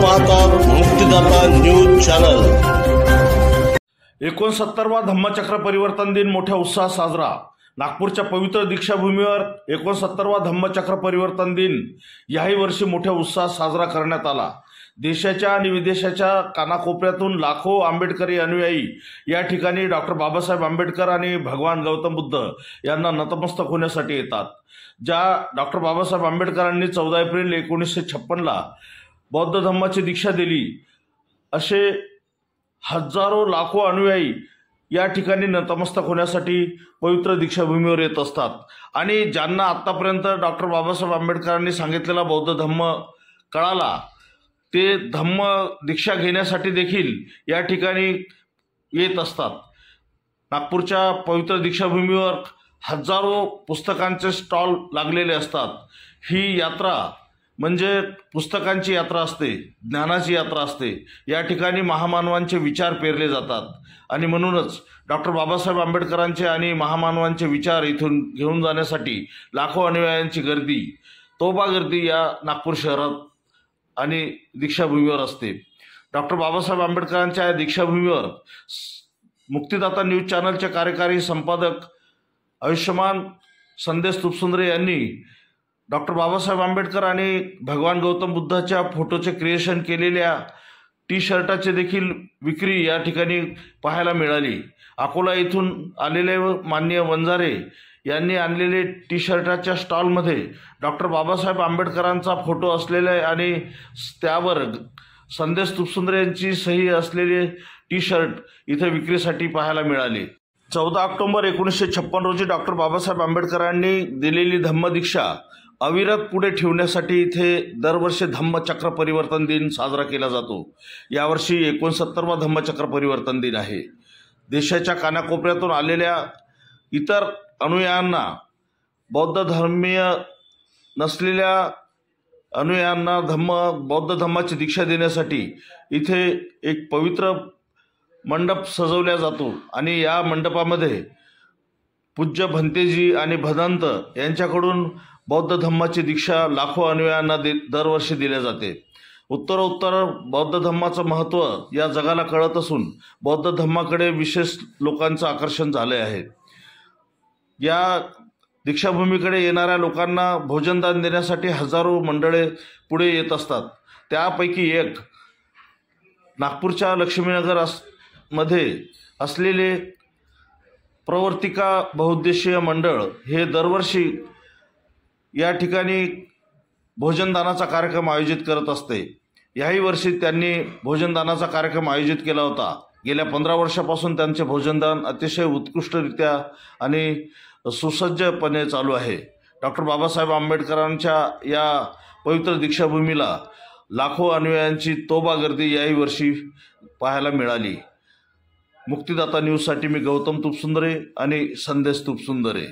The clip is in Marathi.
पाहतात मुक्तिदाता न्यूज चॅनल। 69वा धम्मचक्र परिवर्तन दिन मोठ्या उत्साहात साजरा। नागपूरच्या पवित्र दीक्षाभूमीवर 69वा धम्मचक्र परिवर्तन दिन याही वर्षी मोठ्या उत्साहात साजरा करण्यात आला। देशाच्या आणि विदेशाच्या कानाकोपऱ्यातून लाखो आंबेडकरी अनुयायी या ठिकाणी डॉक्टर बाबासाहेब आंबेडकर आणि भगवान गौतम बुद्ध यांना नतमस्तक होण्यासाठी येतात। ज्या डॉक्टर बाबासाहेब आंबेडकरांनी 14 एप्रिल 1956ला बौद्ध धम्माची दीक्षा दिली, असे हजारो लाखो अनुयायी या ठिकाणी नतमस्तक होण्यासाठी पवित्र दीक्षाभूमीवर येत असतात। आणि ज्यांना आतापर्यंत डॉक्टर बाबासाहेब आंबेडकरांनी सांगितलेला बौद्ध धम्म कळाला, ते धम्म दीक्षा घेण्यासाठी देखील या ठिकाणी येत असतात। नागपूरच्या पवित्र दीक्षाभूमीवर हजारो पुस्तकांचे स्टॉल लागलेले असतात। ही यात्रा म्हणजे पुस्तकांची यात्रा असते, ज्ञानाची यात्रा असते। या ठिकाणी महामानवांचे विचार पेरले जातात आणि म्हणूनच डॉक्टर बाबासाहेब आंबेडकरांचे आणि महामानवांचे विचार इथून घेऊन जाण्यासाठी लाखो अनुयायांची गर्दी, तोबा गर्दी या नागपूर शहरात आणि दीक्षाभूमीवर असते। डॉक्टर बाबासाहेब आंबेडकरांच्या दीक्षाभूमीवर मुक्तिदाता न्यूज चॅनलचे कार्यकारी संपादक आयुष्यमान संदेश तुपसुंदरे यांनी डॉक्टर बाबासाहेब आंबेडकर आणि भगवान गौतम बुद्धाच्या फोटोचे क्रिएशन केलेल्या टी शर्टाचे देखील विक्री या ठिकाणी पाहायला मिळाली। अकोला इथून आलेले माननीय वंजारे यांनी आणलेले टी शर्टाच्या स्टॉलमध्ये डॉक्टर बाबासाहेब आंबेडकरांचा फोटो असलेले आणि त्यावर संदेश तुपसुंदरे यांची सही असलेले टी शर्ट इथे विक्रीसाठी पाहायला मिळाले। 14 ऑक्टोबर 1956 रोजी डॉक्टर बाबासाहेब आंबेडकरांनी दिलेली धम्मदीक्षा अविरत पुढे ठेवण्यासाठी इथे दरवर्षी धम्मचक्र परिवर्तन दिन साजरा केला जातो। यावर्षी 69वा धम्मचक्र परिवर्तन दिन आहे। देशाच्या कानाकोपऱ्यातून आलेल्या इतर अनुयायांना, बौद्ध धर्मीय नसलेल्या अनुयायांना बौद्ध धम्माची दीक्षा देण्यासाठी इथे एक पवित्र मंडप सजवला जातो आणि या मंडपामध्ये पूज्य भंतेजी आणि भदंत यांच्याकडून बौद्ध धम्माची दीक्षा लाखो अनुयायांना दरवर्षी दिली जाते। उत्तरोत्तर बौद्ध धम्माचं महत्त्व या जगाला कळत असून बौद्ध धम्माकडे विशेष लोकांचं आकर्षण झाले आहे। या दीक्षाभूमीकडे येणाऱ्या लोकांना भोजनदान देण्यासाठी हजारो मंडळे पुढे येत असतात। त्यापैकी एक नागपूरच्या लक्ष्मीनगर मध्ये असलेले प्रवर्तिका बहुउद्देशीय मंडळ हे दरवर्षी या ठिकाणी भोजनदानाचा कार्यक्रम आयोजित करत असते। याही वर्षी त्यांनी भोजनदानाचा कार्यक्रम आयोजित केला होता। गेल्या 15 वर्षापासून त्यांचे भोजनदान अतिशय उत्कृष्टरित्या आणि सुसज्जपणे चालू आहे। डॉक्टर बाबासाहेब आंबेडकरांच्या या पवित्र दीक्षाभूमीला लाखो अनुयायांची तोबा गर्दी याही वर्षी पाहायला मिळाली। मुक्तिदाता न्यूजसाठी मी गौतम तुपसुंदरे आणि संदेश तुपसुंदरे।